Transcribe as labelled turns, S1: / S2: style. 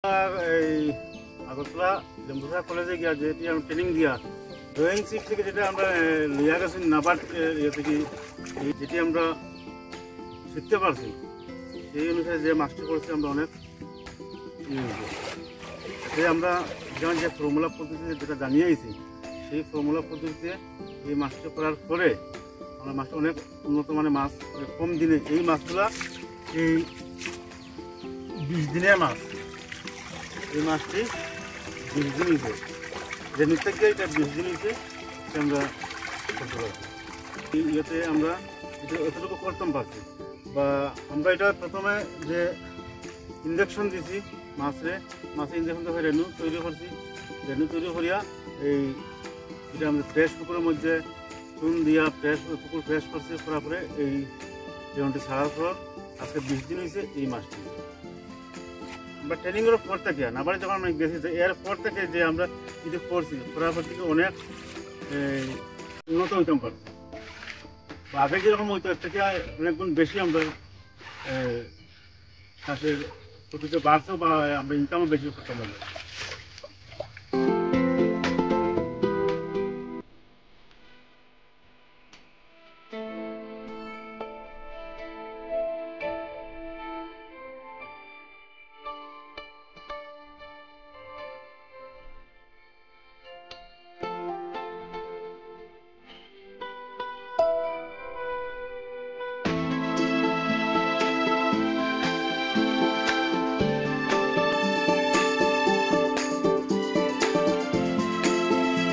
S1: এই আগরতলা জম্বুসা কলেজে গিয়া যেটি আমরা ট্রেনিং দিয়া ড্রয়িং শিট থেকে যেটা আমরা লিয়া গেছি নাবার্ড ইয়ে থেকে যেটি আমরা শিখতে পারছি সেই অনুসারে যে মাস্টার করছি আমরা অনেক সে আমরা যেমন যে ফর্মুলা পদ্ধতিতে যেটা জানিয়েছি সেই ফর্মুলা পদ্ধতিতে এই মাছটা করার পরে আমরা মাছটা অনেক উন্নত মানের মাছ কম দিনে এই মাছগুলা এই 20 দিনের মাছ এই মাছটি 20 দিন হয়েছে যে নিতে গিয়ে এটা 20 দিন হয়েছে আমরা করতে পারছি ইয়েতে আমরা এতটুকু করতাম পারছি বা আমরা এটা প্রথমে যে ইঞ্জেকশন দিছি মাছে ইঞ্জেকশন দিয়ে রেণু তৈরি করছি রেণু তৈরি করিয়া এই এটা আমরা ফ্রেশ পুকুরের মধ্যে চুন দিয়া পুকুর ফ্রেশ করছি করার পরে এই রেণুটি ছাড়ার পর আজকে 20 দিন হয়েছে এই মাছটি আমরা ট্রেনিংয়ের পর থেকে আবার যখন আমরা গেছি এর পর থেকে যে আমরা যদি করছি করার পর থেকে অনেক উন্নত হইতাম পারছি আগে যেরকম হইতো এর থেকে অনেক গুণ বেশি আমরা চাষের প্রতিটা বাড়ছেও বা আমরা ইনকামও বেশি করতে পারবো।